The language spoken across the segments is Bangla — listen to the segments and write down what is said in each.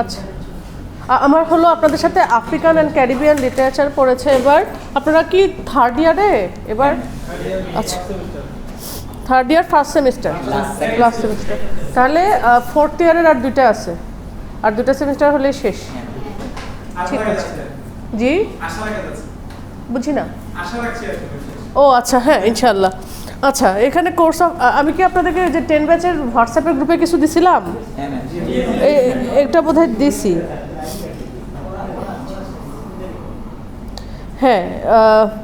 আচ্ছা, আমার হলো আপনাদের সাথে আফ্রিকান অ্যান্ড ক্যারিবিয়ান লিটারেচার পড়েছে এবার। আপনারা কি থার্ড ইয়ারে এবার? আচ্ছা, third year first semester, last semester. তাহলে ফোর্থ ইয়ারের আর দুইটা আছে, আর দুটা সেমিস্টার হলে শেষ। ঠিক আছে জি, বুঝি না। ও আচ্ছা, হ্যাঁ ইনশাল্লাহ। আচ্ছা, এখানে কোর্স অফ, আমি কি আপনাদেরকে যে 10 ব্যাচের হোয়াটসঅ্যাপের গ্রুপে কিছু দিছিলাম? এটা বোধহয় দিছি। হ্যাঁ,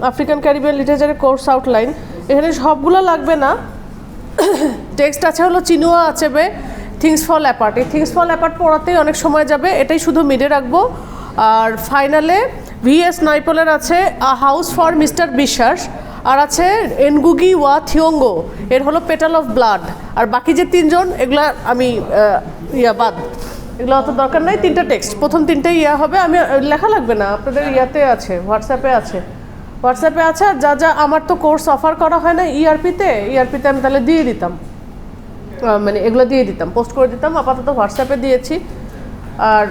আফ্রিকান ক্যারিবিয়ান লিটারেচারের কোর্স আউটলাইন এখানে সবগুলো লাগবে না। টেক্সট আছে হলো চিনুয়া আচেবে থিংস ফল অ্যাপার্ট। এই থিংস ফল অ্যাপার্ট পড়াতেই অনেক সময় যাবে, এটাই শুধু মিডে রাখবো। আর ফাইনালে ভিএস নাইপলের আছে আ হাউস ফর মিস্টার বিশ্বাস, আর আছে এনগুগি ওয়া থিওঙ্গো, এর হলো পেটাল অফ ব্লাড। আর বাকি যে তিনজন এগুলা আমি বাদ, এগুলো অত দরকার নাই। তিনটা টেক্সট, প্রথম তিনটে হবে, আমি লেখা লাগবে না, আপনাদের ইয়াতে আছে, হোয়াটসঅ্যাপে আছে। আর যা যা আমার তো কোর্স অফার করা হয় না ইআরপিতে আমি তাহলে দিয়ে দিতাম, মানে এগুলো দিয়ে দিতাম, পোস্ট করে দিতাম। আপাতত হোয়াটসঅ্যাপে দিয়েছি। আর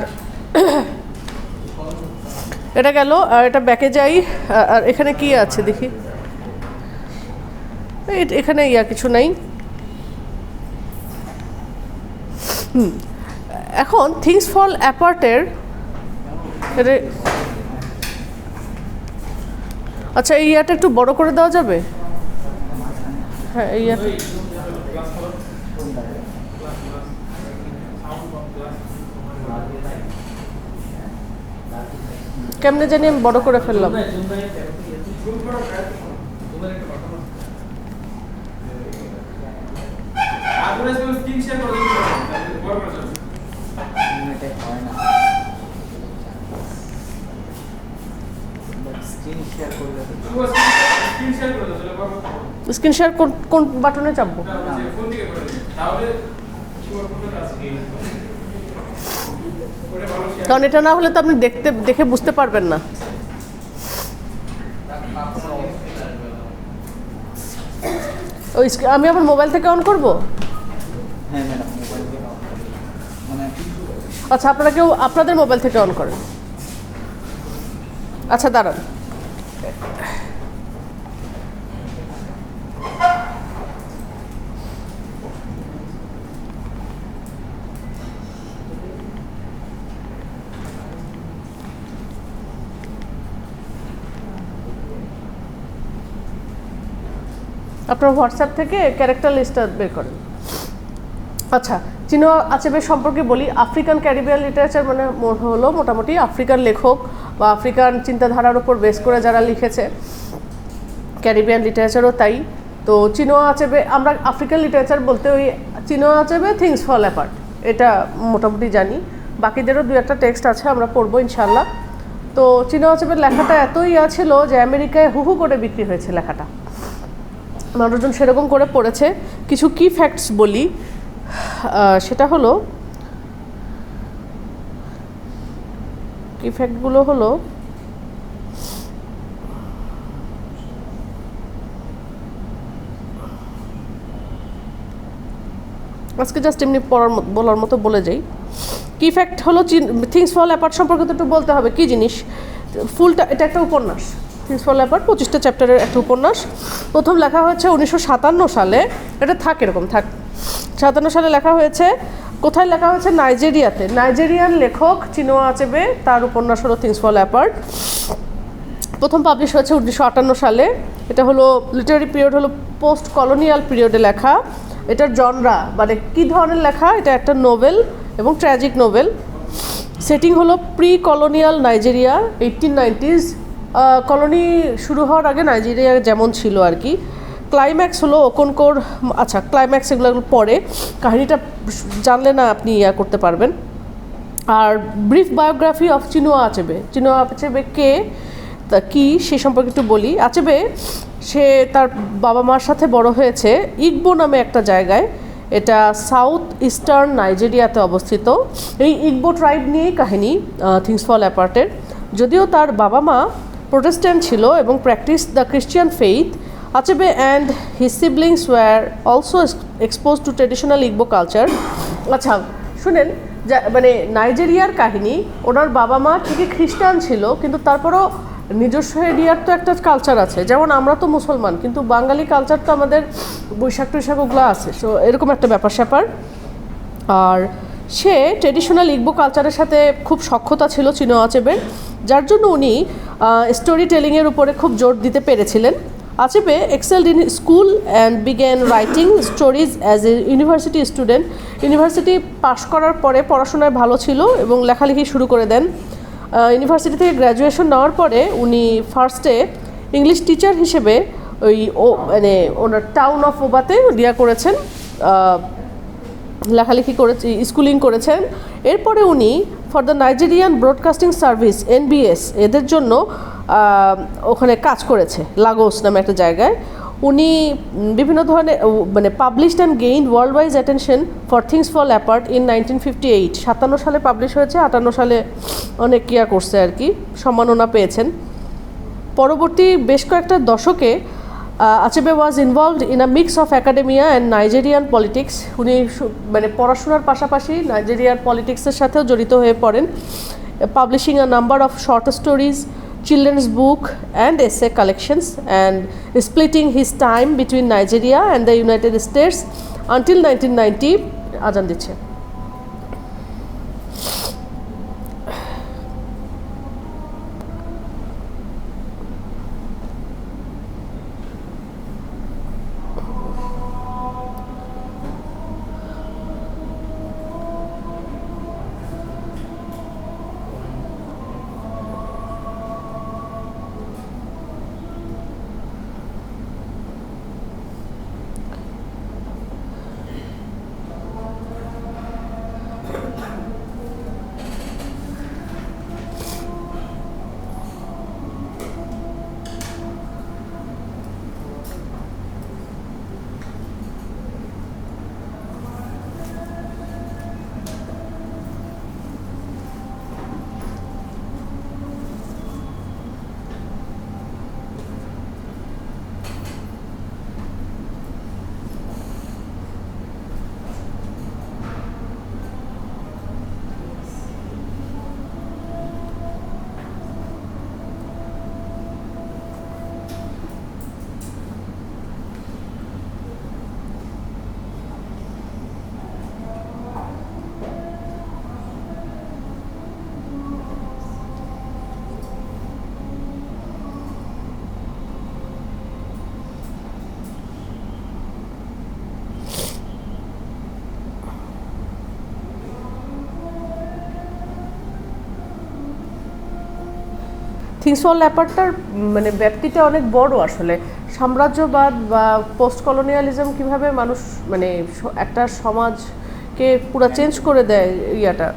এটা গেল, আর এটা ব্যাকে যাই। আর এখানে কি আছে দেখি, এখানে কিছু নাই। এখন থিংস ফল অ্যাপার্টের, আচ্ছা এই ইয়াটা একটু বড় করে দেওয়া যাবে? হ্যাঁ এই ইয়াটা কেমনে জানি আমি বড় করে ফেললাম। স্ক্রিন শেয়ার কোন বাটনে চাপবো? কারণ এটা না হলে তো আপনি দেখে বুঝতে পারবেন না। ওই আমি আমার মোবাইল থেকে অন করবো? আচ্ছা, আপনারা কেউ আপনাদের মোবাইল থেকে অন করেন? আচ্ছা দাঁড়ান, আপনার হোয়াটসঅ্যাপ থেকে ক্যারেক্টার লিস্টটা বের করেন। আচ্ছা, চিনুয়া আচেবে সম্পর্কে বলি। আফ্রিকান ক্যারিবিয়ান লিটারেচার মানে হলো মোটামুটি আফ্রিকান লেখক বা আফ্রিকান চিন্তাধারার উপর বেস করে যারা লিখেছে, ক্যারিবিয়ান লিটারেচারও তাই। তো চিনুয়া আচেবে, আমরা আফ্রিকান লিটারেচার বলতে ওই চিনুয়া আচেবে থিংস ফল অ্যাপার্ট এটা মোটামুটি জানি। বাকিদেরও দু একটা টেক্সট আছে, আমরা পড়বো ইনশাল্লাহ। তো চিনুয়া আচেবের লেখাটা এতই ছিল যে আমেরিকায় হু করে বিক্রি হয়েছে লেখাটা, মানুষজন সেরকম করে পড়েছে। কিছু কি ফ্যাক্টস বলি, সেটা হলো, কি ফ্যাক্টগুলো হলো, আজকে জাস্ট এমনি বলার মতো বলে যাই। কি ফ্যাক্ট হলো, থিংস ফল অ্যাপার্ট সম্পর্কে তো একটু বলতে হবে কি জিনিস। ফুলটা, এটা একটা উপন্যাস, থিংস ফল অ্যাপার্ট 25টা চ্যাপ্টারের একটা উপন্যাস। প্রথম লেখা হয়েছে 1957 সালে, এটা এরকম 57 সালে লেখা হয়েছে। কোথায় লেখা হয়েছে? নাইজেরিয়াতে। নাইজেরিয়ান লেখক চিনুয়া আচেবে, তার উপন্যাস হলো থিংস ফল অ্যাপার্ট। প্রথম পাবলিশ হয়েছে 1958 সালে। এটা হলো লিটারারি পিরিয়ড হলো পোস্ট কলোনিয়াল পিরিয়ডে লেখা। এটার জনরা মানে কী ধরনের লেখা, এটা একটা নোভেল এবং ট্র্যাজিক নোভেল। সেটিং হলো pre colonial Nigeria, 1890s। Colony শুরু হওয়ার আগে নাইজেরিয়া যেমন ছিল আর কি। ক্লাইম্যাক্স হলো ওকনকোর, আচ্ছা ক্লাইম্যাক্স এগুলো পরে, কাহিনীটা জানলে না আপনি করতে পারবেন। আর brief biography of Chinua Achebe. Chinua Achebe কে, তা কী সে সম্পর্কে একটু বলি। আচেবে সে তার বাবা মার সাথে বড় হয়েছে ইগবো নামে একটা জায়গায়, এটা সাউথ ইস্টার্ন নাইজেরিয়াতে অবস্থিত। এই ইগবো ট্রাইব নিয়েই কাহিনী থিংস ফল অ্যাপার্টের। যদিও তার বাবা মা প্রোটেস্ট্যান্ট ছিল এবং practice the Christian faith, Achebe and his siblings were also expose to traditional Igbo culture. আচ্ছা শুনেন, মানে নাইজেরিয়ার কাহিনী, ওনার বাবা মা ঠিকই খ্রিস্টান ছিল, কিন্তু তারপরও নিজস্ব এরিয়ার তো একটা কালচার আছে। যেমন আমরা তো মুসলমান, কিন্তু বাঙালি কালচার তো আমাদের বৈশাখ টৈশাখ ওগুলো আছে। সো এরকম একটা ব্যাপার স্যাপার। আর সে ট্রেডিশনাল ইগবো কালচারের সাথে খুব সখ্যতা ছিল চিনোয়া আচেবের, যার জন্য উনি স্টোরি টেলিংয়ের উপরে খুব জোর দিতে পেরেছিলেন। Achebe excelled in school and began writing stories as a university student. University পাশ করার পরে পড়াশোনায় ভালো ছিল এবং লেখালেখি শুরু করে দেন। ইউনিভার্সিটি থেকে গ্র্যাজুয়েশন নেওয়ার পরে উনি ফার্স্টে ইংলিশ টিচার হিসেবে মানে ওনার টাউন অফ ওবাতে করেছেন, লেখালেখি করেছে, স্কুলিং করেছেন। এরপরে উনি for the Nigerian broadcasting service NBS এদের জন্য ওখানে কাজ করেছে, লাগোস নামে একটা জায়গায়। উনি বিভিন্ন ধরনের মানে published and gained world wise attention for things fall apart in 1958। 57 সালে পাবলিশ হয়েছে, 58 সালে অনেক করছে আর কি, সম্মাননা পেয়েছেন। পরবর্তী বেশ কয়েকটা দশকে Achebe was involved in a mix of academia and Nigerian politics. উনি মানে পড়াশোনার পাশাপাশি নাইজেরিয়ার পলিটিক্সের সাথেও জড়িত হয়ে পড়েন, publishing a number of short stories, children's book and essay collections, and splitting his time between Nigeria and the United States until 1990। আজান দিচ্ছে। থিংস ফল অ্যাপার্টটার মানে ব্যাপ্তিটা অনেক বড় আসলে। সাম্রাজ্যবাদ বা পোস্ট কলোনিয়ালিজম কীভাবে মানুষ মানে একটা সমাজকে পুরো চেঞ্জ করে দেয়,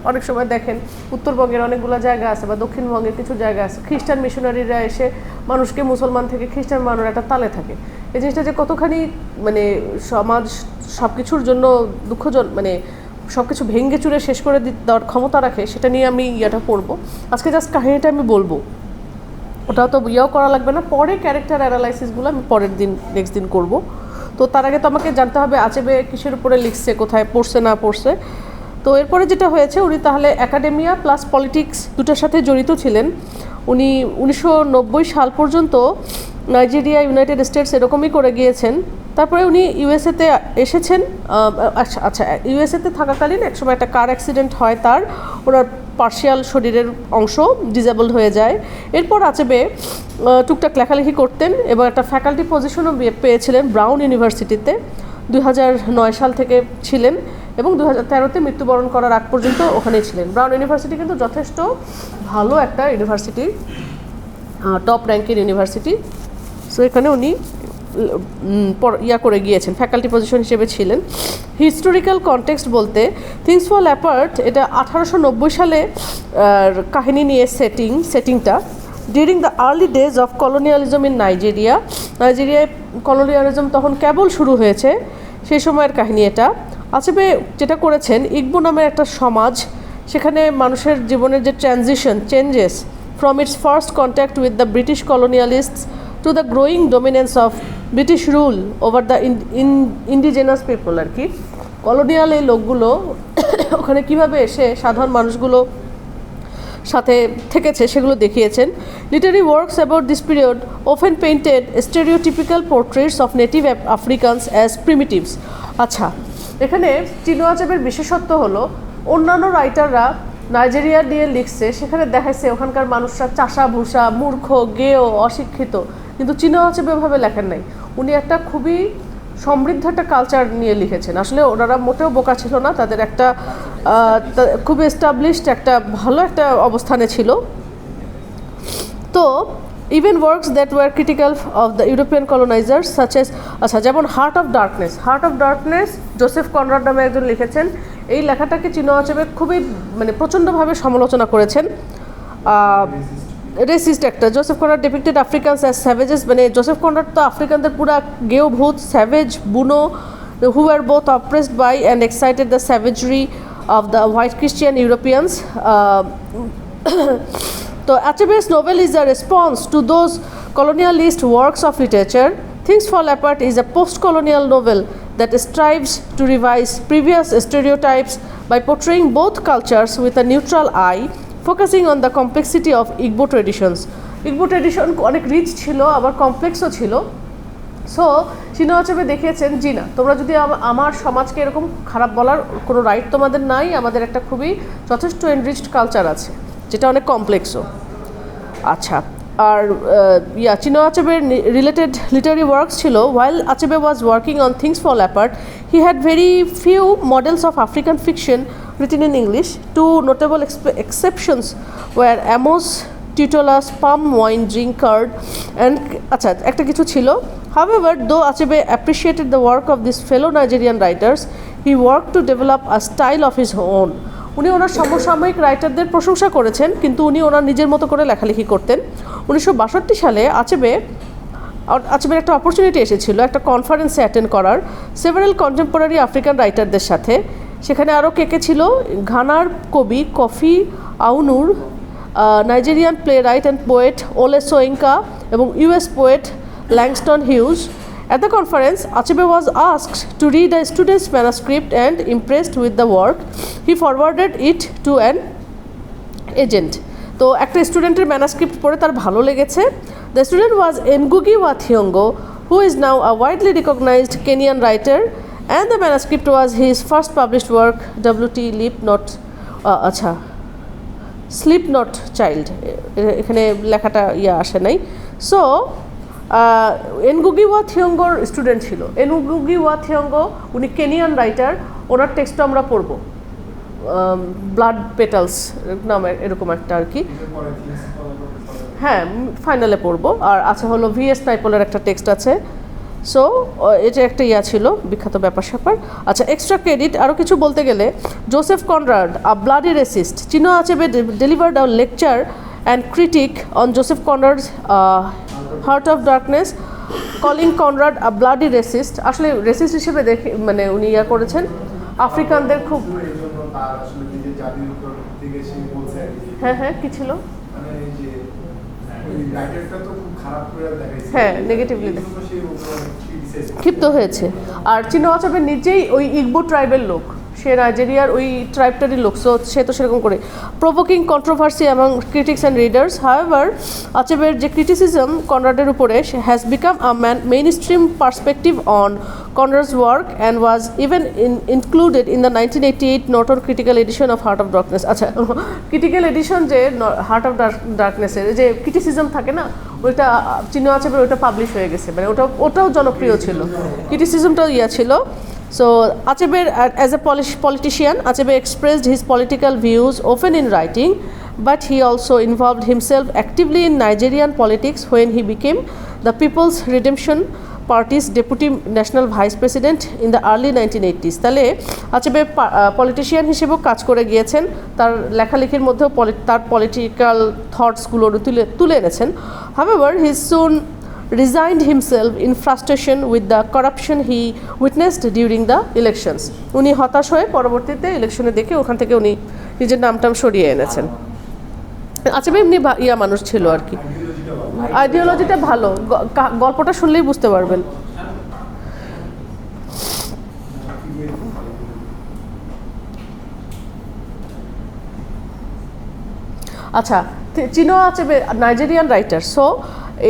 অনেক সময় দেখেন উত্তরবঙ্গের অনেকগুলো জায়গা আছে বা দক্ষিণবঙ্গের কিছু জায়গা আছে, খ্রিস্টান মিশনারিরা এসে মানুষকে মুসলমান থেকে খ্রিস্টান বানানোর একটা তালে থাকে। এই জিনিসটা যে কতখানি মানে সমাজ সব কিছুর জন্য মানে সব কিছু ভেঙে চুরে শেষ করে দেওয়ার ক্ষমতা রাখে, সেটা নিয়ে আমি পড়বো আজকে। জাস্ট কাহিনীটা আমি বলবো, ওটাও তো করা লাগবে না, পরে ক্যারেক্টার অ্যানালাইসিসগুলো আমি পরের দিন নেক্সট দিন করব। তো তার আগে তো আমাকে জানতে হবে আচেবে কিসের উপরে লিখছে, কোথায় পড়ছে না পড়ছে। তো এরপরে যেটা হয়েছে, উনি তাহলে একাডেমিয়া প্লাস পলিটিক্স দুটার সাথে জড়িত ছিলেন। উনি 1990 সাল পর্যন্ত নাইজেরিয়া, ইউনাইটেড স্টেটস এরকমই করে গিয়েছেন। তারপরে উনি ইউএসএতে এসেছেন। আচ্ছা, ইউএসএতে থাকাকালীন একসময় একটা কার অ্যাক্সিডেন্ট হয়, ওনার পার্শিয়াল শরীরের অংশ ডিসেবলড হয়ে যায়। এরপর আচেবে টুকটাক লেখালেখি করতেন এবং একটা ফ্যাকাল্টি পজিশনও পেয়েছিলেন ব্রাউন ইউনিভার্সিটিতে। 2009 সাল থেকে ছিলেন এবং 2013-তে মৃত্যুবরণ করার আগ পর্যন্ত ওখানেই ছিলেন। ব্রাউন ইউনিভার্সিটি কিন্তু যথেষ্ট ভালো একটা ইউনিভার্সিটি, টপ র্যাঙ্কের ইউনিভার্সিটি। সো এখানে উনি করে গিয়েছেন, ফ্যাকাল্টি পজিশন হিসেবে ছিলেন। হিস্টোরিক্যাল কনটেক্সট বলতে থিংস ফল অ্যাপার্ট এটা 1890 সালে কাহিনী নিয়ে সেটিংটা during the early days of colonialism in নাইজেরিয়ায় কলোনিয়ালিজম তখন কেবল শুরু হয়েছে, সেই সময়ের কাহিনী এটা। আচেবে যেটা করেছেন, ইগবো নামের একটা সমাজ, সেখানে মানুষের জীবনের যে changes from its first contact with the British colonialists to the growing dominance of British rule over the indigenous people আর কি। কলোনিয়াল এই লোকগুলো ওখানে কিভাবে এসে সাধারণ মানুষগুলো সাথে থেকেছে সেগুলো দেখিয়েছেন। Literary works about this period often painted stereotypical portraits of native Africans as primitives. আচ্ছা, এখানে চিনো আচাবের বিশেষত্ব হলো অন্যান্য রাইটাররা নাইজেরিয়া নিয়ে লিখছে, সেখানে দেখাচ্ছে ওখানকার মানুষরা চাষা ভুষা, মূর্খ, গেয়, অশিক্ষিত, কিন্তু চিনো আচাব এভাবে লেখেন নাই। উনি একটা খুবই সমৃদ্ধ একটা কালচার নিয়ে লিখেছেন। আসলে ওনারা মোটেও বোকা ছিল না, তাদের একটা খুব এস্টাবলিশড একটা ভালো একটা অবস্থানে ছিল। তো even works that were critical of the European colonizers such as, আচ্ছা যেমন heart of darkness Joseph Conrad নামে একজন লিখেছেন। এই লেখাটাকে চিনো আচাবে খুবই মানে প্রচণ্ডভাবে সমালোচনা করেছেন। রেসিস্ট একটা Joseph Conrad ডিপিক্টেড Africans as savages, মানে জোসেফ কনরাড তো আফ্রিকানদের পুরা গেও ভূত, স্যাভেজ, বুনো, who were both oppressed by and excited the savagery of the white Christian Europeans. So Achebe's novel is a response to those colonialist works of literature. Things Fall Apart is a post-colonial novel that strives to revise previous stereotypes by portraying both cultures with a neutral eye, focusing on the complexity of Igbo traditions. Igbo tradition অনেক রিচ ছিল, আবার কমপ্লেক্সও ছিল। সো চিনো আচাবে দেখিয়েছেন জি না, তোমরা যদি আমার সমাজকে এরকম খারাপ বলার কোনো রাইট তোমাদের নাই, আমাদের একটা খুবই যথেষ্ট এনরিচড কালচার আছে যেটা অনেক কমপ্লেক্সও। আচ্ছা, আর চিনো আচাবের রিলেটেড লিটারি ওয়ার্কস ছিল, while Achebe was working on Things Fall Apart, he had very few models of African fiction written in English. Two notable exceptions were Amos Tuitola's Palm Wine Drinkard and আচ্ছা একটা কিছু ছিল। However, though Achebe appreciated the work of these fellow Nigerian writers, he worked to develop a style of his own. উনি ওনার সমসাময়িক রাইটারদের প্রশংসা করেছেন, কিন্তু উনি ওনার নিজের মতো করে লেখালেখি করতেন। 1962 সালে আচেবের একটা অপরচুনিটি এসেছিল একটা কনফারেন্সে অ্যাটেন্ড করার সেভারাল কন্টেম্পোরারি আফ্রিকান রাইটারদের সাথে। সেখানে আরও কে ছিল, ঘানার কবি Kofi Awoonor, Nigerian playwright and poet Wole Soyinka এবং US poet Langston Hughes. At the conference, Achebe was asked to read a student's manuscript and, impressed with the work, he forwarded it to an agent. তো একটা স্টুডেন্টের ম্যানাস্ক্রিপ্ট পড়ে তার ভালো লেগেছে। The student was Ngugi wa Thiong'o, who is now a widely recognized Kenyan writer, and the manuscript was his first published work, W.T. Sleep Not Child. এখানে লেখাটা আসে নাই। সো এনগুগি ওয়া থিওঙ্গোর স্টুডেন্ট ছিল। এনগুগি ওয়া থিওঙ্গো উনি কেনিয়ান রাইটার, ওনার টেক্সটটা আমরা পড়বো, ব্লাড পেটালস নামের এরকম একটা আর কি, হ্যাঁ ফাইনালে পড়বো। আর আছে হলো ভিএস নাইপলের একটা টেক্সট আছে। সো এটা একটা ছিল বিখ্যাত ব্যাপার স্যাপার। আচ্ছা, এক্সট্রা ক্রেডিট আরও কিছু বলতে গেলে, Joseph Conrad a bloody racist, Chinua Achebe delivered a lecture and critique on Joseph Conrad's heart of darkness, calling Conrad a bloody racist. আসলে রেসিস্ট হিসেবে দেখে মানে উনি করেছেন আফ্রিকানদের খুব, হ্যাঁ কি ছিল, হ্যাঁ নেগেটিভলি ক্ষিপ্ত হয়েছে। আর চিনো আচাবে নিজেই ওই ইগবো ট্রাইবের লোক, সে নাইজেরিয়ার ওই ট্রাইবটারই লোক, সে তো সেরকম করে provoking controversy among critics and readers. However আচেবের যে ক্রিটিসিজম কনরাডের উপরে has become a main stream perspective on Conrad's work and was even included in the 1988 Norton critical edition of heart of darkness. আচ্ছা, ক্রিটিক্যাল এডিশন যে হার্ট অফ ডার্কনেসের যে ক্রিটিসিজম থাকে না, ওইটা চিনো আচেবের ওইটা পাবলিশ হয়ে গেছে, মানে ওটাও জনপ্রিয় ছিল, ক্রিটিসিজমটাও ছিল। So Achebe, as a politician, Achebe expressed his political views often in writing, but he also involved himself actively in Nigerian politics when he became the People's Redemption Party's Deputy National Vice President in the early 1980s. তাহলে Achebe পলিটিশিয়ান হিসেবেও কাজ করে গিয়েছেন, তার লেখালেখির মধ্যেও তার পলিটিক্যাল থটসগুলো তুলে এনেছেন। However, he soon resigned himself in frustration with the corruption he witnessed during the elections. উনি হতাশ হয়ে পরবর্তীতে ইলেকশনে দেখে ওখান থেকে উনি নিজের নামটাম সরিয়ে এনেছেন। আচ্ছা, এমনি মানুষ ছিল আর কি, আইডিওলজিটা ভালো, গল্পটা শুনলেই বুঝতে পারবেন। আচ্ছা, চীনও আছে নাইজেরিয়ান রাইটার। সো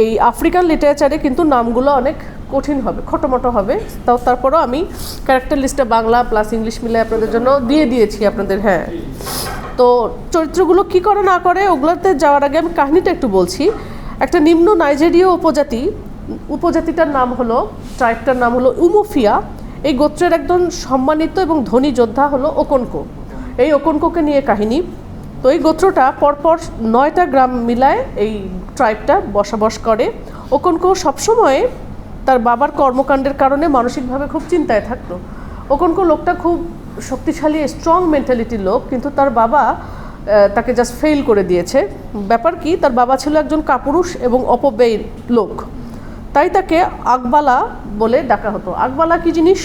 এই আফ্রিকান লিটারেচারে কিন্তু নামগুলো অনেক কঠিন হবে, খটোমটো হবে। তারপরও আমি ক্যারেক্টার লিস্টে বাংলা প্লাস ইংলিশ মিলে আপনাদের জন্য দিয়ে দিয়েছি আপনাদের। হ্যাঁ, তো চরিত্রগুলো কি করে না করে ওগুলোতে যাওয়ার আগে আমি কাহিনিটা একটু বলছি। একটা নিম্ন নাইজেরীয় উপজাতিটার নাম হলো, ট্রাইবটার নাম হলো উমোফিয়া। এই গোত্রের একজন সম্মানিত এবং ধনী যোদ্ধা হলো ওকনকো। এই ওকনকোকে নিয়ে কাহিনী। তো এই গোত্রটা পরপর 9টা গ্রাম মিলায় এই ট্রাইবটা বসবাস করে। ওকনকো সবসময় তার বাবার কর্মকাণ্ডের কারণে মানসিকভাবে খুব চিন্তায় থাকতো। ওকনকো লোকটা খুব শক্তিশালী, স্ট্রং মেন্টালিটির লোক, কিন্তু তার বাবা তাকে জাস্ট ফেল করে দিয়েছে। ব্যাপার কি, তার বাবা ছিল একজন কাপুরুষ এবং অপব্যয়ী লোক, তাই তাকে আকবালা বলে ডাকা হতো। আকবালা কি জিনিস?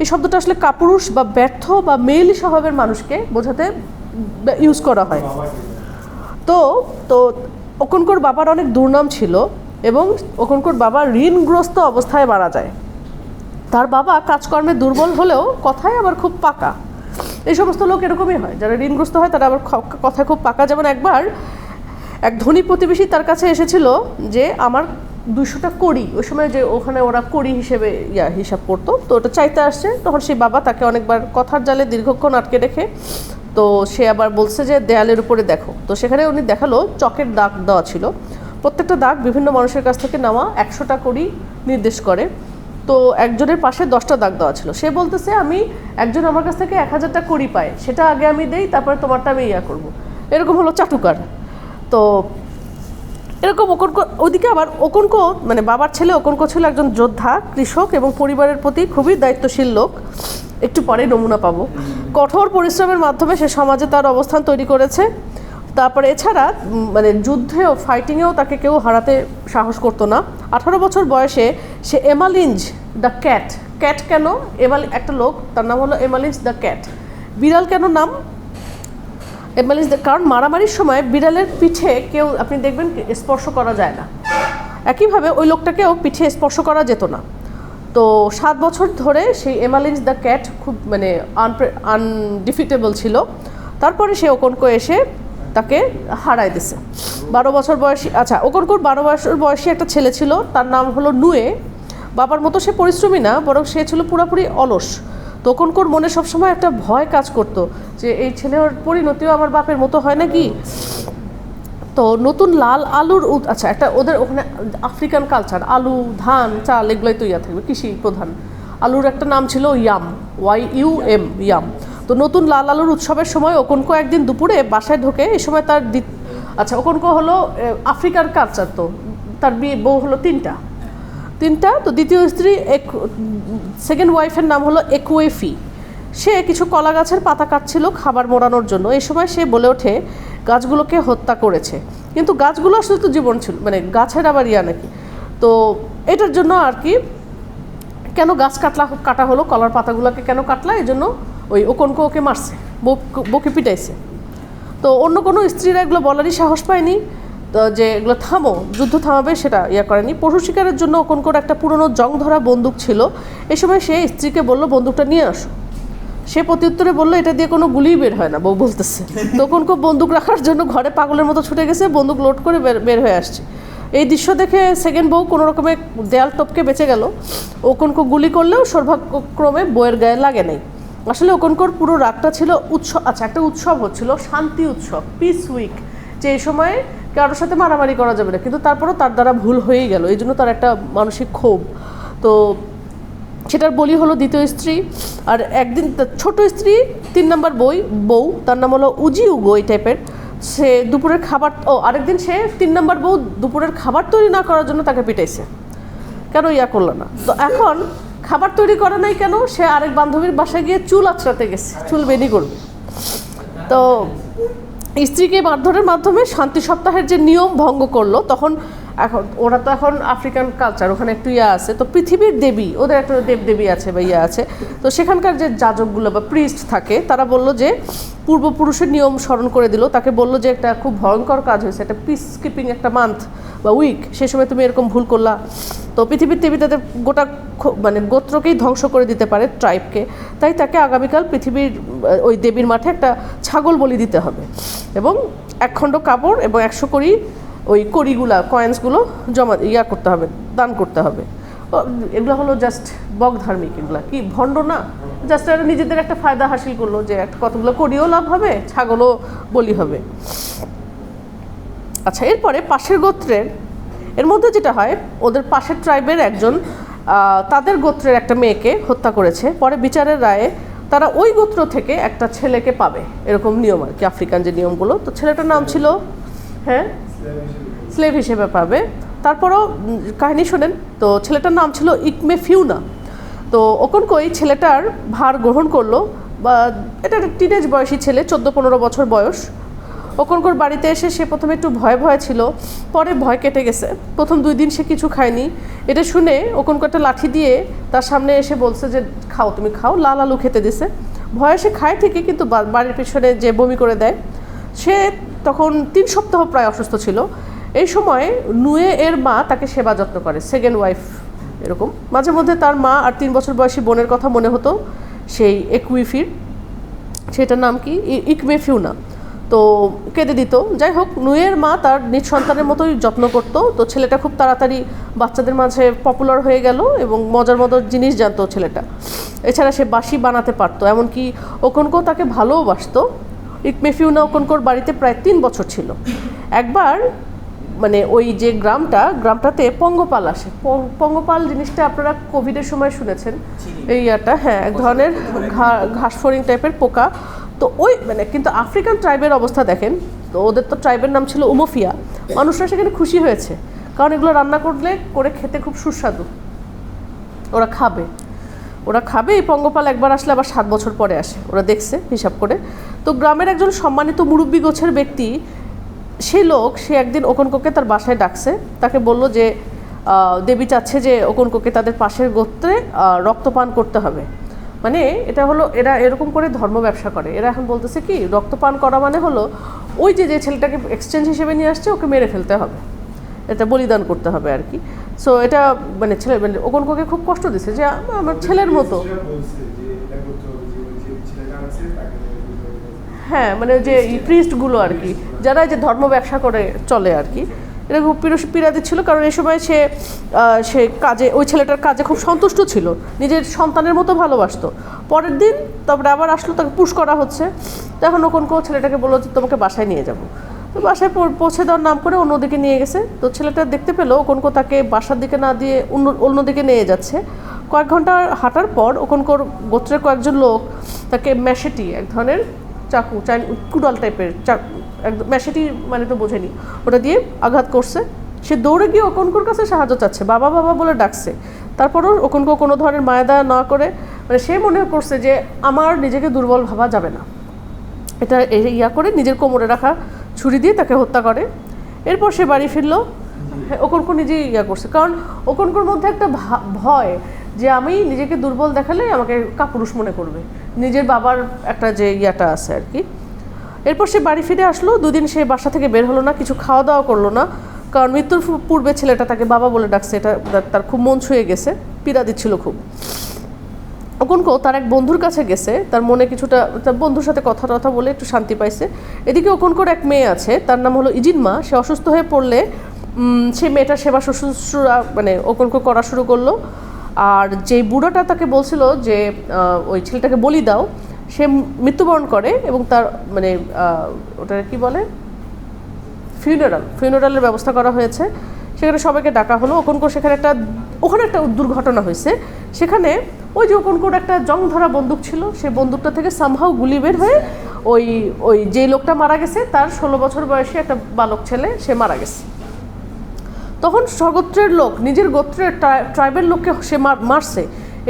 এই শব্দটা আসলে কাপুরুষ বা ব্যর্থ বা মেয়েলি স্বভাবের মানুষকে বোঝাতে ইউজ করা হয়। তো তো ওকনকোর বাবার অনেক দুর্নাম ছিল এবং ওকনকোর বাবা ঋণগ্রস্ত অবস্থায় মারা যায়। তার বাবা কাজকর্মে দুর্বল হলেও কথায় আবার খুব পাকা। এই সমস্ত লোক এরকমই হয়, যারা ঋণগ্রস্ত হয় তারা আবার কথায় খুব পাকা। যেমন একবার এক ধনী প্রতিবেশী তার কাছে এসেছিল যে আমার 200টা কড়ি, ওই সময় যে ওখানে ওরা কড়ি হিসেবে হিসাব করতো, তো ওটা চাইতে আসছে। তখন সেই বাবা তাকে অনেকবার কথার জালে দীর্ঘক্ষণ আটকে রেখে, তো সে আবার বলছে যে দেয়ালের উপরে দেখো। তো সেখানে উনি দেখালো চকের দাগ দেওয়া ছিল, প্রত্যেকটা দাগ বিভিন্ন মানুষের কাছ থেকে নেওয়া 100টা কড়ি নির্দেশ করে। তো একজনের পাশে 10টা দাগ দেওয়া ছিল। সে বলতেছে আমি একজন আমার কাছ থেকে 1000টা কড়ি পায়, সেটা আগে আমি দেই, তারপরে তোমারটা আমি করবো। এরকম হলো চাটুকার। তো এরকম ওকনকো, ওইদিকে আবার ওকনকো মানে বাবার ছেলে ওকনকো ছিল একজন যোদ্ধা, কৃষক এবং পরিবারের প্রতি খুবই দায়িত্বশীল লোক। একটু পরে নমুনা পাবো। কঠোর পরিশ্রমের মাধ্যমে সে সমাজে তার অবস্থান তৈরি করেছে। তারপরে এছাড়া মানে যুদ্ধেও ফাইটিংয়েও তাকে কেউ হারাতে সাহস করতো না। 18 বছর বয়সে সে এমালিঞ্জ দ্য ক্যাট, ক্যাট কেন একটা লোক, তার নাম হলো এমালিঞ্জ দ্য ক্যাট। বিড়াল কেন নাম এমালিঞ্জ? কারণ মারামারির সময় বিড়ালের পিঠে কেউ আপনি দেখবেন স্পর্শ করা যায় না, একইভাবে ওই লোকটাকেও পিঠে স্পর্শ করা যেত না। তো 7 বছর ধরে সেই এমালিঞ্জ দ্য ক্যাট খুব মানে আনডিফিটেবল ছিল। তারপরে সে ওকনকো এসে তাকে হারায় দিছে 12 বছর বয়সী। আচ্ছা, ওকনকোর 12 বছর বয়সী একটা ছেলে ছিল, তার নাম হলো নুয়ে। বাবার মতো সে পরিশ্রমী না, বরং সে ছিল পুরোপুরি অলস। তো ওকনকোর মনে সবসময় একটা ভয় কাজ করতো যে এই ছেলের পরিণতিও আমার বাপের মতো হয় নাকি। তো নতুন লাল আলুর আচ্ছা, একটা ওদের ওখানে আফ্রিকান কালচার, আলু ধান চাল এগুলোই তো থাকবে, কৃষি প্রধান। আলুর একটা নাম ছিল ইয়াম, YUM, ইয়াম। তো নতুন লাল আলুর উৎসবের সময় ওকনকো একদিন দুপুরে বাসায় ঢোকে। এই সময় তার আচ্ছা, ওকনকো হলো আফ্রিকার কালচার, তো তার বউ হলো তিনটা। তো দ্বিতীয় স্ত্রী সেকেন্ড ওয়াইফের নাম হলো একুয়েফি। সে কিছু কলা গাছের পাতা কাটছিল খাবার মোড়ানোর জন্য। এই সময় সে বলে ওঠে গাছগুলোকে হত্যা করেছে, কিন্তু গাছগুলো আসলে তো জীবন ছিল, মানে গাছের আবার নাকি। তো এটার জন্য আর কি কেন গাছ কাটা হলো, কলার পাতাগুলোকে কেন কাটলা, এই জন্য ওই ওকনকো ওকে মারছে, বউকে পিটাইছে। তো অন্য কোনো স্ত্রীরা এগুলো বলারই সাহস পায়নি, তো যে এগুলো থামো, যুদ্ধ থামাবে সেটা করেনি। পশু শিকারের জন্য ওকনকোর একটা পুরনো জং ধরা বন্দুক ছিল। এই সময় সে স্ত্রীকে বলল বন্দুকটা নিয়ে আসো। সে প্রত্যুত্তরে বললো এটা দিয়ে কোনো গুলিই বের হয় না, বউ বলতেছে। তখন খুব বন্দুক রাখার জন্য ঘরে পাগলের মতো ছুটে গেছে, বন্দুক লোড করে বের হয়ে আসছে। এই দৃশ্য দেখে সেকেন্ড বউ কোনো রকমের দেয়াল টপকে বেঁচে গেল। ওকনকো গুলি করলেও সৌভাগ্যক্রমে বউয়ের গায়ে লাগে নাই। আসলে ওকনকোর পুরো রাগটা ছিল উৎসব। আচ্ছা, একটা উৎসব হচ্ছিল, শান্তি উৎসব, পিস উইক, যে এই সময় কারোর সাথে মারামারি করা যাবে না, কিন্তু তারপরও তার দ্বারা ভুল হয়েই গেল, এই জন্য তার একটা মানসিক ক্ষোভ। তো সেটার বলি হলো দ্বিতীয় স্ত্রী। আর একদিন ছোট স্ত্রী 3 নম্বর বউ, তার নাম হলো উজি উগো, এই টাইপের। সে দুপুরের খাবার, আরেকদিন সে 3 নম্বর বউ দুপুরের খাবার তৈরি না করার জন্য তাকে পিটাইছে, কেন করলো না। তো এখন খাবার তৈরি করে নাই কেন, সে আরেক বান্ধবীর বাসায় গিয়ে চুল আঁচড়াতে গেছে, চুল বেনি করবে। তো স্ত্রীকে মারধরের মাধ্যমে শান্তি সপ্তাহের যে নিয়ম ভঙ্গ করলো। তখন ওরা তো এখন আফ্রিকান কালচার, ওখানে একটু আছে, তো পৃথিবীর দেবী, ওদের একটা দেবদেবী আছে বা আছে। তো সেখানকার যে যাজকগুলো বা প্রিস্ট থাকে, তারা বলল যে পূর্বপুরুষের নিয়ম স্মরণ করে দিল। তাকে বলল যে একটা খুব ভয়ঙ্কর কাজ হয়েছে, একটা পিস কিপিং একটা মান্থ বা উইক, সে সময় তুমি এরকম ভুল করলা। তো পৃথিবীর দেবী তাদের গোটা মানে গোত্রকেই ধ্বংস করে দিতে পারে, ট্রাইবকে। তাই তাকে আগামীকাল পৃথিবীর ওই দেবীর মাঠে একটা ছাগল বলি দিতে হবে। এবং 1 খণ্ড কাপড় এবং 100 কড়ি ওই কড়িগুলা কয়েন্সগুলো জমা করতে হবে, দান করতে হবে। এগুলো হলো জাস্ট বক ধার্মিক, এগুলা কি ভণ্ড না, জাস্ট এরা নিজেদের একটা ফায়দা হাসিল করলো যে একটা কতগুলো কড়িও লাভ হবে, ছাগলও বলি হবে। আচ্ছা, এরপরে পাশের গোত্রের এর মধ্যে যেটা হয়, ওদের পাশের ট্রাইবের একজন তাদের গোত্রের একটা মেয়েকে হত্যা করেছে। পরে বিচারের রায়ে তারা ওই গোত্র থেকে একটা ছেলেকে পাবে, এরকম নিয়ম আর কি, আফ্রিকান যে নিয়মগুলো। তো ছেলেটার নাম ছিল, হ্যাঁ, স্লেভ হিসেবে পাবে। তারপরও কাহিনী শোনেন, তো ছেলেটার নাম ছিল ইকমেফিউনা। তো ওকনকই ছেলেটার ভার গ্রহণ করলো, বা এটা একটা টিনেজ বয়সী ছেলে, 14-15 বছর বয়স। ওকনকর বাড়িতে এসে সে প্রথমে একটু ভয় ভয় ছিল, পরে ভয় কেটে গেছে। প্রথম 2 দিন সে কিছু খায়নি। এটা শুনে ওকনকর একটা লাঠি দিয়ে তার সামনে এসে বলছে যে খাও, তুমি খাও। লাল আলু খেতে দিছে। ভয়ে সে খায় ঠিকই, কিন্তু বাড়ির পিছনে যে বমি করে দেয়। সে তখন 3 সপ্তাহ প্রায় অসুস্থ ছিল। এই সময় নুয়ে এর মা তাকে সেবা যত্ন করে, সেকেন্ড ওয়াইফ এরকম। মাঝে মধ্যে তার মা আর 3 বছর বয়সী বোনের কথা মনে হতো, সেই একুইফির, সেটার নাম কি ইকমেফিউনা। তো কেঁদে দিত। যাই হোক, নুয়ের মা তার নিজ সন্তানের মতোই যত্ন করত। তো ছেলেটা খুব তাড়াতাড়ি বাচ্চাদের মাঝে পপুলার হয়ে গেল এবং মজার মজার জিনিস জানতো ছেলেটা। এছাড়া সে বাঁশি বানাতে পারতো, এমনকি ওকনকো তাকে ভালোবাসতো। ইকমেফিউনা ওকনকোর বাড়িতে প্রায় 3 বছর ছিল। একবার মানে ওই যে গ্রামটাতে পঙ্গপাল আসে। পঙ্গপাল জিনিসটা আপনারা কোভিডের সময় শুনেছেন, এই ইয়াটা, হ্যাঁ, এক ধরনের ঘাসফড়িং টাইপের পোকা। তো ওই মানে কিন্তু আফ্রিকান ট্রাইবের অবস্থা দেখেন, তো ওদের তো ট্রাইবের নাম ছিল উমোফিয়া। মানুষরা সেখানে খুশি হয়েছে, কারণ এগুলো রান্না করে খেতে খুব সুস্বাদু। ওরা খাবে। এই পঙ্গপাল একবার আসলে আবার 7 বছর পরে আসে, ওরা দেখছে হিসাব করে। তো গ্রামের একজন সম্মানিত মুরব্বী গোছের ব্যক্তি, সে একদিন ওকনকোকে তার বাসায় ডাকছে। তাকে বলল যে দেবী চাচ্ছে যে ওকনকোকে তাদের পাশের গোত্রে রক্তপান করতে হবে। মানে এটা হলো, এরা এরকম করে ধর্ম ব্যবসা করে। এরা এখন বলতেছে কি, রক্তপান করা মানে হলো ওই যে ছেলেটাকে এক্সচেঞ্জ হিসেবে নিয়ে আসছে, ওকে মেরে ফেলতে হবে, এটা বলিদান করতে হবে আর কি। সো এটা মানে ওকনকোকে খুব কষ্ট দিচ্ছে যে আমার ছেলের মতো। হ্যাঁ, মানে যে প্রিস্টগুলো আর কি, যারা যে ধর্ম ব্যবসা করে চলে আর কি, এটা খুব পীড়া দিচ্ছিল। কারণ এই সময় সে কাজে, ওই ছেলেটার কাজে খুব সন্তুষ্ট ছিল, নিজের সন্তানের মতো ভালোবাসতো। পরের দিন তারপরে আবার আসলো, তাকে পুশ করা হচ্ছে। তখন ওকনকো ছেলেটাকে বললো যে তোমাকে বাসায় নিয়ে যাবো। তো বাসায় পৌঁছে দেওয়ার নাম করে অন্যদিকে নিয়ে গেছে। তো ছেলেটা দেখতে পেলো ওকনকো তাকে বাসার দিকে না দিয়ে অন্যদিকে নিয়ে যাচ্ছে। কয়েক ঘন্টা হাঁটার পর ওকনকোর গোত্রের কয়েকজন লোক তাকে ম্যাশেটি, এক ধরনের চাকু, কুড়াল টাইপের একদম, ম্যাশেটি মানে তো বোঝেনি, ওটা দিয়ে আঘাত করছে। সে দৌড়ে গিয়ে ওকনকোর কাছে সাহায্য চাচ্ছে, বাবা বাবা বলে ডাকছে। তারপরও ওকনকো কোনো ধরনের মায়াদা না করে, মানে সে মনে করছে যে আমার নিজেকে দুর্বল ভাবা যাবে না, এটা করে নিজের কোমরে রাখা ছুরি দিয়ে তাকে হত্যা করে। এরপর সে বাড়ি ফিরল। ওকনকো নিজেই করছে, কারণ ওকনকোর মধ্যে একটা ভয় যে আমি নিজেকে দুর্বল দেখালে আমাকে কাপুরুষ মনে করবে, নিজের বাবার একটা যে আছে আর কি। এরপর সে বাড়ি ফিরে আসলো। 2 দিন সে বাসা থেকে বের হলো না, কিছু খাওয়া দাওয়া করলো না, কারণ মৃত্যুর পূর্বে ছেলেটা তাকে বাবা বলে ডাকছে। এটা তার খুব মন ছুঁয়ে গেছে, পীড়া দিচ্ছিল খুব। ওকনকো তার এক বন্ধুর কাছে গেছে, তার মনে কিছুটা, তার বন্ধুর সাথে কথা বলে একটু শান্তি পাইছে। এদিকে ওকনকোর এক মেয়ে আছে, তার নাম হলো ইজিনমা। সে অসুস্থ হয়ে পড়লে সে মেয়েটার সেবা শুশ্রূষা মানে ওকনকো করা শুরু করলো। আর যে বুড়োটা তাকে বলছিল যে ওই ছেলেটাকে বলি দাও, সে মৃত্যুবরণ করে এবং তার মানে ওটা কি বলে, ফিউনারালের ব্যবস্থা করা হয়েছে। সেখানে সবাইকে ডাকা হলো। ওকনকো ওখানে একটা দুর্ঘটনা হয়েছে। সেখানে ওই যে ওকনকোর একটা জং ধরা বন্দুক ছিল, সেই বন্দুকটা থেকে সামহাও গুলি বের হয়ে ওই যে লোকটা মারা গেছে, তার 16 বছর বয়সী একটা বালক ছেলে, সে মারা গেছে। তখন স্বগোত্রের লোক, নিজের গোত্রের ট্রাইবেল লোককে সে মারছে,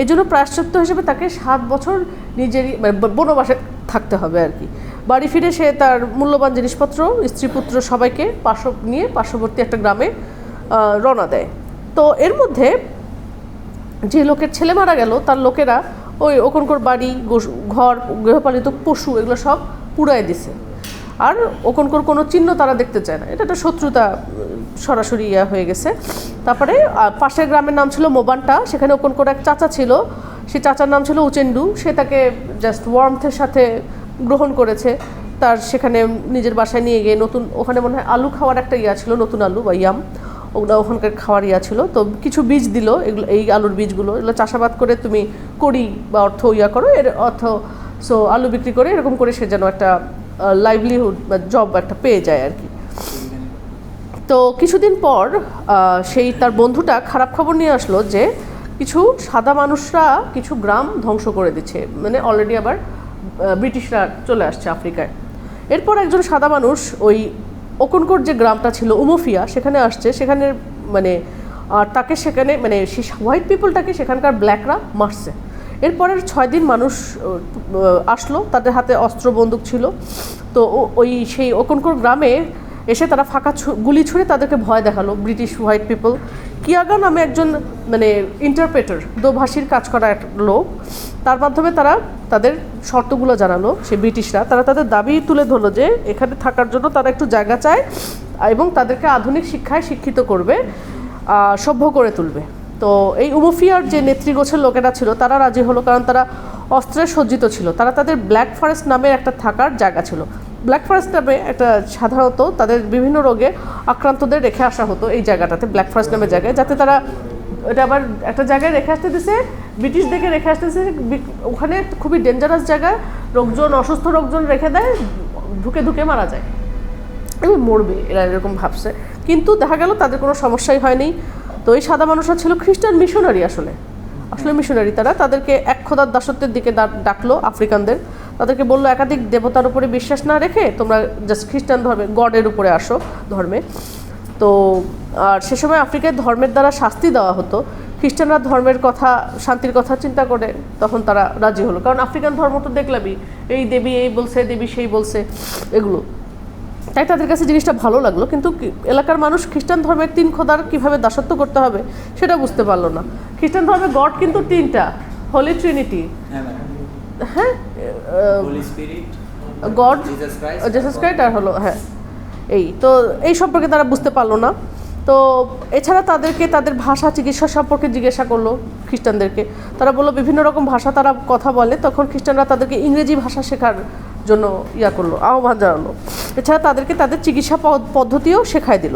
এই জন্য প্রায়শ্চিত্ত হিসেবে তাকে 7 বছর নিজেরই মানে বনবাসে থাকতে হবে আর কি। বাড়ি ফিরে সে তার মূল্যবান জিনিসপত্র, স্ত্রী পুত্র সবাইকে নিয়ে পার্শ্ববর্তী একটা গ্রামে রওনা দেয়। তো এর মধ্যে যে লোকের ছেলে মারা গেল, তার লোকেরা ওই ওকনকোর বাড়ি, ঘর, গৃহপালিত পশু, এগুলো সব পুড়ায় দিছে। আর ওকনকোর কোনো চিহ্ন তারা দেখতে চায় না। এটা একটা শত্রুতা সরাসরি হয়ে গেছে। তারপরে পাশের গ্রামের নাম ছিল মোবান্টা। সেখানে ওকনকোর এক চাচা ছিল, সে চাচার নাম ছিল উচেন্ডু। সে তাকে জাস্ট ওয়ার্মথের সাথে গ্রহণ করেছে। তার সেখানে নিজের বাসায় নিয়ে গিয়ে নতুন ওখানে মনে হয় আলু খাওয়ার একটা ইয়া ছিল, নতুন আলু বা ইয়াম, ওগুলো ওখানকার খাওয়ার ইয়া ছিল। তো কিছু বীজ দিল, এগুলো এই আলুর বীজগুলো, এগুলো চাষাবাদ করে তুমি করি বা অর্থ ইয়া করো, এর অর্থ সো আলু বিক্রি করে এরকম করে সে যেন একটা লাইভলিহুড বা জব একটা পেয়ে যায় আর কি। তো কিছুদিন পর সেই তার বন্ধুটা খারাপ খবর নিয়ে আসলো যে কিছু সাদা মানুষরা কিছু গ্রাম ধ্বংস করে দিচ্ছে, মানে অলরেডি আবার ব্রিটিশরা চলে আসছে আফ্রিকায়। এরপর একজন সাদা মানুষ ওই ওকনকোট যে গ্রামটা ছিল উমোফিয়া সেখানে আসছে, সেখানে মানে তাকে সেখানে মানে সেই হোয়াইট পিপলটাকে সেখানকার ব্ল্যাকরা মারছে। এরপরের 6 দিন মানুষ আসলো, তাদের হাতে অস্ত্র বন্দুক ছিল। তো ওই সেই ওকনকোট গ্রামে এসে তারা ফাঁকা গুলি ছুঁড়ে তাদেরকে ভয় দেখালো ব্রিটিশ হোয়াইট পিপল। কিয়াগা নামে একজন মানে ইন্টারপ্রেটার, দোভাষীর কাজ করা এক লোক, তার মাধ্যমে তারা তাদের শর্তগুলো জানালো। সে ব্রিটিশরা তারা তাদের দাবি তুলে ধরলো যে এখানে থাকার জন্য তারা একটু জায়গা চায় এবং তাদেরকে আধুনিক শিক্ষায় শিক্ষিত করবে, সভ্য করে তুলবে। তো এই উমোফিয়ার যে নেতৃগোছের লোকেরা ছিল তারা রাজি হলো, কারণ তারা অস্ত্রে সজ্জিত ছিল। তারা তাদের ব্ল্যাক ফরেস্ট নামে একটা থাকার জায়গা ছিল। ব্ল্যাক ফরেস্ট নামে একটা সাধারণত তাদের বিভিন্ন রোগে আক্রান্তদের রেখে আসা হতো এই জায়গাটাতে, ব্ল্যাক ফরেস্ট নামের জায়গায়, যাতে তারা এটা আবার একটা জায়গায় রেখে আসতে দিছে, ব্রিটিশদেরকে রেখে আসতেছে ওখানে খুবই ডেঞ্জারাস জায়গায়, লোকজন অসুস্থ লোকজন রেখে দেয়, ঢুকে ঢুকে মারা যায় এবং মরবে, এরা এরকম ভাবছে। কিন্তু দেখা গেল তাদের কোনো সমস্যাই হয়নি। তো এই সাদা মানুষরা ছিল খ্রিস্টান মিশনারি, আসলে মিশনারি। তারা তাদেরকে এক খোদার দাসত্বের দিকে ডাকলো আফ্রিকানদের, তাদেরকে বললো একাধিক দেবতার উপরে বিশ্বাস না রেখে তোমরা জাস্ট খ্রিস্টান ধর্মে গডের উপরে আসো ধর্মে। তো আর সে সময় আফ্রিকায় ধর্মের দ্বারা শাস্তি দেওয়া হতো। খ্রিস্টানরা ধর্মের কথা, শান্তির কথা চিন্তা করে তখন তারা রাজি হলো, কারণ আফ্রিকান ধর্ম তো দেখলামই, এই দেবী এই বলছে, দেবী সেই বলছে, এগুলো তাই তাদের কাছে জিনিসটা ভালো লাগলো। কিন্তু এলাকার মানুষ খ্রিস্টান ধর্মের 3 খোদার কীভাবে দাসত্ব করতে হবে সেটা বুঝতে পারলো না। খ্রিস্টান ধর্মের গড কিন্তু 3টা, হোলি ট্রিনিটি, হ্যাঁ, গড জিসাস ক্রাইস্ট আর হলো হ্যাঁ এই, তো এই সম্পর্কে তারা বুঝতে পারলো না। তো এছাড়া তাদেরকে তাদের ভাষা চিকিৎসা সম্পর্কে জিজ্ঞাসা করলো খ্রিস্টানদেরকে। তারা বললো বিভিন্ন রকম ভাষা তারা কথা বলে, তখন খ্রিস্টানরা তাদেরকে ইংরেজি ভাষা শেখার জন্য ইয়া করলো, আহ্বান জানালো। এছাড়া তাদেরকে তাদের চিকিৎসা পদ্ধতিও শেখায় দিল।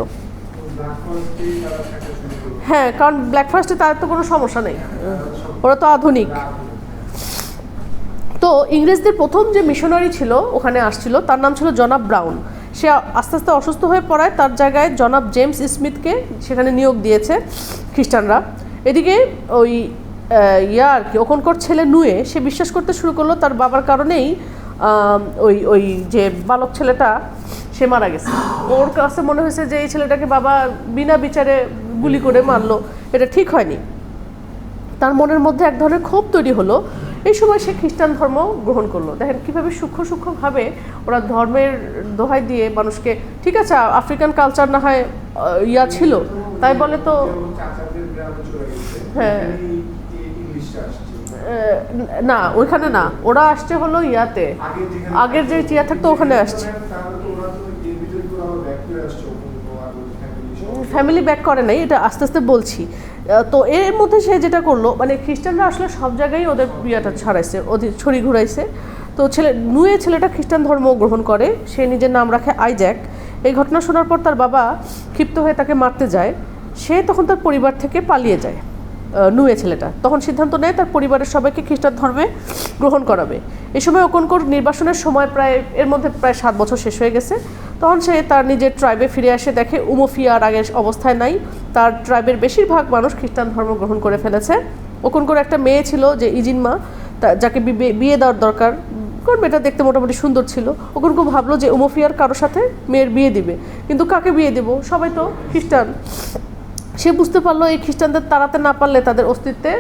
হ্যাঁ, কারণ ব্ল্যাক ফরেস্টে তাদের তো কোনো সমস্যা নেই, ওরা তো আধুনিক। তো ইংরেজদের প্রথম যে মিশনারি ছিল ওখানে আসছিল, তার নাম ছিল জনাব ব্রাউন। সে আস্তে আস্তে অসুস্থ হয়ে পড়ায় তার জায়গায় জনাব জেমস স্মিথকে সেখানে নিয়োগ দিয়েছে খ্রিস্টানরা। এদিকে ওই আর কি ওকনকোট ছেলে নুয়ে, সে বিশ্বাস করতে শুরু করলো তার বাবার কারণেই ওই ওই যে বালক ছেলেটা সে মারা গেছে। ওর কাছে মনে হয়েছে যে এই ছেলেটাকে বাবা বিনা বিচারে গুলি করে মারলো, এটা ঠিক হয়নি। তার মনের মধ্যে এক ধরনের ক্ষোভ তৈরি হলো। এই সময় সে খ্রিস্টান ধর্ম গ্রহণ করলো। দেখেন কীভাবে সূক্ষ্মভাবে ওরা ধর্মের দোহাই দিয়ে মানুষকে, ঠিক আছে আফ্রিকান কালচার না হয় ইয়া ছিল তাই বলে তো, হ্যাঁ না ওইখানে না, ওরা আসছে হলো ইয়াতে, আগের যে ইয়া থাকতো ওখানে আসছে। ফ্যামিলি ব্যাক করে নাই, এটা আস্তে আস্তে বলছি। তো এর মধ্যে সে যেটা করলো, মানে খ্রিস্টানরা আসলে সব জায়গায় ওদের ইয়েটা ছড়াইছে, ওদের ছড়ি ঘুরাইছে। তো নুয়ে ছেলেটা খ্রিস্টান ধর্ম গ্রহণ করে, সে নিজের নাম রাখে আইজ্যাক। এই ঘটনা শোনার পর তার বাবা ক্ষিপ্ত হয়ে তাকে মারতে যায়। সে তখন তার পরিবার থেকে পালিয়ে যায়। নুয়ে ছেলেটা তখন সিদ্ধান্ত নেয় তার পরিবারের সবাইকে খ্রিস্টান ধর্মে গ্রহণ করাবে। এই সময় ওকনকোট নির্বাসনের সময় এর মধ্যে প্রায় 7 বছর শেষ হয়ে গেছে। তখন সে তার নিজের ট্রাইবে ফিরে আসে, দেখে উমোফিয়া আর আগের অবস্থায় নাই। তার ট্রাইবের বেশিরভাগ মানুষ খ্রিস্টান ধর্ম গ্রহণ করে ফেলেছে। ওকনকোর একটা মেয়ে ছিল যে ইজিনমা, যাকে বিয়ে দেওয়ার দরকার, কারণ মেয়েটা দেখতে মোটামুটি সুন্দর ছিল। ওকনকো ভাবলো যে উমোফিয়ার কারোর সাথে মেয়ের বিয়ে দিবে, কিন্তু কাকে বিয়ে দেবো, সবাই তো খ্রিস্টান। সে বুঝতে পারলো এই খ্রিস্টানদের তাড়াতে না পারলে তাদের অস্তিত্বের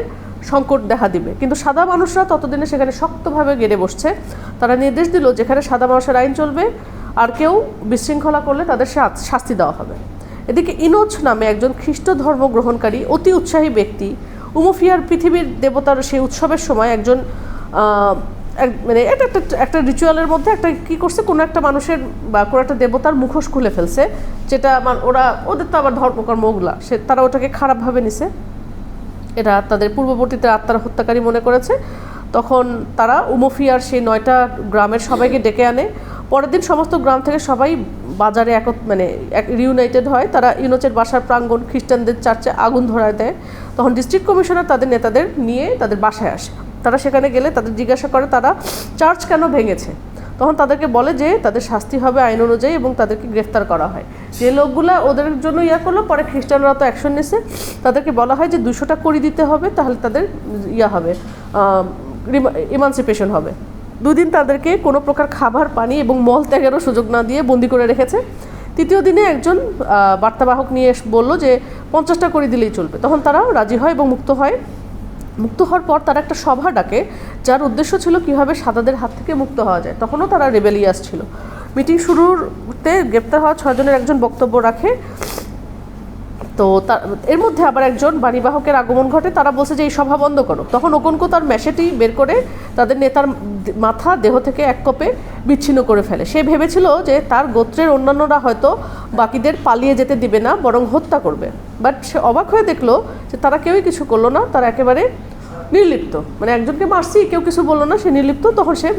সংকট দেখা দিবে। কিন্তু সাদা মানুষরা ততদিনে সেখানে শক্তভাবে গেড়ে বসছে। তারা নির্দেশ দিল যেখানে সাদা মানুষের আইন চলবে, আর কেউ বিশৃঙ্খলা করলে তাদের শাস্তি দেওয়া হবে। এদিকে ইনোচ নামে একজন খ্রিস্ট ধর্ম গ্রহণকারী অতি উৎসাহী ব্যক্তি উমোফিয়ার পৃথিবীর দেবতার সেই উৎসবের সময় একজন মানে একটা রিচুয়ালের মধ্যে একটা কী করছে, কোনো একটা মানুষের বা কোনো একটা দেবতার মুখোশ খুলে ফেলছে, যেটা ওদের তো আবার ধর্মকর্ম ওগুলা, তারা ওটাকে খারাপভাবে নিছে। এরা তাদের পূর্ববর্তীতে আত্মার হত্যাকারী মনে করেছে। তখন তারা উমোফিয়ার সেই 9টা গ্রামের সবাইকে ডেকে আনে, পরের দিন সমস্ত গ্রাম থেকে সবাই বাজারে মানে রিউনাইটেড হয়, তারা ইউনোচের বাসার প্রাঙ্গণ খ্রিস্টানদের চার্চে আগুন ধরায় দেয়। তখন ডিস্ট্রিক্ট কমিশনার তাদের নেতাদের নিয়ে তাদের বাসায় আসে। তারা সেখানে গেলে তাদের জিজ্ঞাসা করে তারা চার্চ কেন ভেঙেছে। তখন তাদেরকে বলে যে তাদের শাস্তি হবে আইন অনুযায়ী এবং তাদেরকে গ্রেফতার করা হয়। যে লোকগুলা ওদের জন্য করলো, পরে খ্রিস্টানরা তো অ্যাকশন নিছে, তাদেরকে বলা হয় যে 200টা কড়ি দিতে হবে, তাহলে তাদের হবে ইমানসিপেশন হবে। 2 দিন তাদেরকে কোনো প্রকার খাবার, পানি এবং মল ত্যাগেরও সুযোগ না দিয়ে বন্দি করে রেখেছে। 3য় দিনে একজন বার্তাবাহক নিয়ে বলল যে 50টা কড়ি দিলেই চলবে। তখন তারা রাজি হয় এবং মুক্ত হয়। মুক্ত হওয়ার পর তারা একটা সভা ডাকে, যার উদ্দেশ্য ছিল কীভাবে সাদাদের হাত থেকে মুক্ত হওয়া যায়। তখনও তারা রেবেলিয়াস ছিল। মিটিং শুরুতে গ্রেপ্তার হওয়া 6 জনের একজন বক্তব্য রাখে। তো এর মধ্যে আবার একজন বাণীবাহকের আগমন ঘটে। তারা বলছে যে এই সভা বন্ধ করো। তখন ওকনকো তার ম্যাশেটি বের করে তাদের নেতার মাথা দেহ থেকে এক কোপে বিচ্ছিন্ন করে ফেলে। সে ভেবেছিল যে তার গোত্রের অন্যান্যরা হয়তো বাকিদের পালিয়ে যেতে দিবে না, বরং হত্যা করবে। বাট সে অবাক হয়ে দেখলো যে তারা কেউই কিছু করলো না, তারা একেবারে নির্লিপ্ত। মানে একজনকে মারছি, কেউ কিছু বললো না, সে নির্লিপ্ত। তখন সে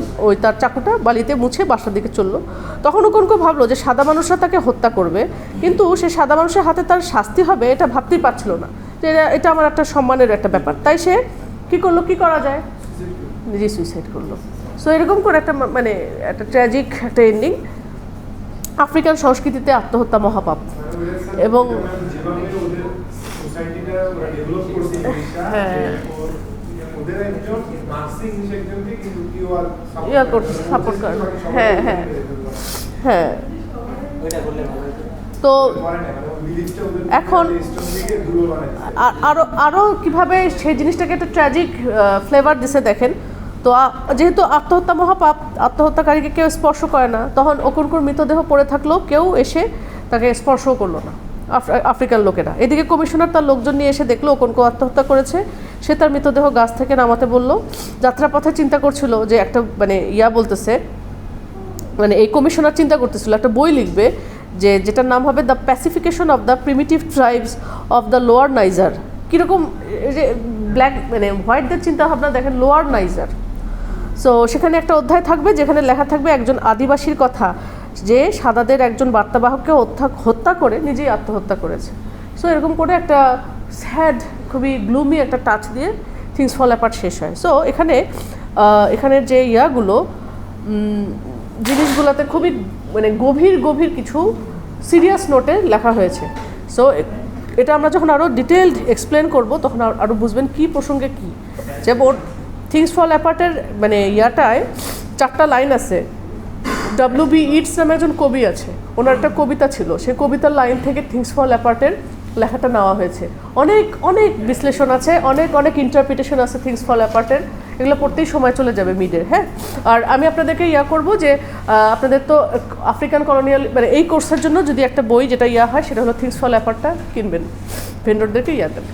তার চাকুটা বালিতে মুছে বাসার দিকে চললো। তখন ওকনকো ভাবলো যে সাদা মানুষরা তাকে হত্যা করবে, কিন্তু সে সাদা মানুষের হাতে তার শাস্তি হবে এটা ভাবতেই পারছিল না, যে এটা আমার একটা সম্মানের একটা ব্যাপার। তাই সে কী করলো, কী করা যায়, নিজেই সুইসাইড করলো। সো এরকম করে একটা মানে একটা ট্র্যাজিক একটা এন্ডিং। আফ্রিকান সংস্কৃতিতে আত্মহত্যা মহাপাপ। এবং হ্যাঁ সাপোর্ট করে, হ্যাঁ হ্যাঁ হ্যাঁ। তো এখন আরও কীভাবে সেই জিনিসটাকে একটা ট্র্যাজিক ফ্লেভার দিছে দেখেন। তো যেহেতু আত্মহত্যা মহাপাপ, আত্মহত্যাকারীকে কেউ স্পর্শ করে না, তখন ওকনকোর মৃতদেহ পড়ে থাকলেও কেউ এসে তাকে স্পর্শও করলো না আফ্রিকান লোকেরা। এদিকে কমিশনার তার লোকজন নিয়ে এসে দেখলো ওকনকো আত্মহত্যা করেছে। সে তার মৃতদেহ গাছ থেকে নামাতে বলল। যাত্রাপথে চিন্তা করছিল যে একটা মানে বলতেছে, মানে এই কমিশনার চিন্তা করতেছিল একটা বই লিখবে যেটার নাম হবে the pacification of the primitive tribes of the lower Niger. কীরকম যে ব্ল্যাক মানে হোয়াইটদের চিন্তা ভাবনা দেখেন, লোয়ার নাইজার। সো সেখানে একটা অধ্যায় থাকবে যেখানে লেখা থাকবে একজন আদিবাসীর কথা, যে সাদাদের একজন বার্তাবাহককে হত্যা করে নিজেই আত্মহত্যা করেছে। সো এরকম করে একটা স্যাড, খুবই গ্লুমি একটা টাচ দিয়ে থিংস ফল অ্যাপার্ট শেষ হয়। সো এখানের যে জিনিসগুলোতে খুবই মানে গভীর কিছু সিরিয়াস নোটে লেখা হয়েছে। সো এটা আমরা যখন আরও ডিটেলড এক্সপ্লেন করব তখন আরও বুঝবেন কী প্রসঙ্গে কী। যেমন থিংস ফল অ্যাপার্টের মানে 4টা লাইন আছে। W.B. ইটস নামে একজন কবি আছে, ওনার একটা কবিতা ছিল, সেই কবিতার লাইন থেকে থিংস ফল অ্যাপার্টের লেখাটা নেওয়া হয়েছে। অনেক বিশ্লেষণ আছে, অনেক ইন্টারপ্রিটেশন আছে থিংস ফল অ্যাপার্টের। এগুলো পড়তেই সময় চলে যাবে মিডের। হ্যাঁ, আর আমি আপনাদেরকে করব যে আপনাদের তো আফ্রিকান কলোনিয়াল মানে এই কোর্সের জন্য যদি একটা বই যেটা হয় সেটা হলো থিংস ফল অ্যাপার্টটা কিনবেন, ভেন্ডরদেরকে দেন।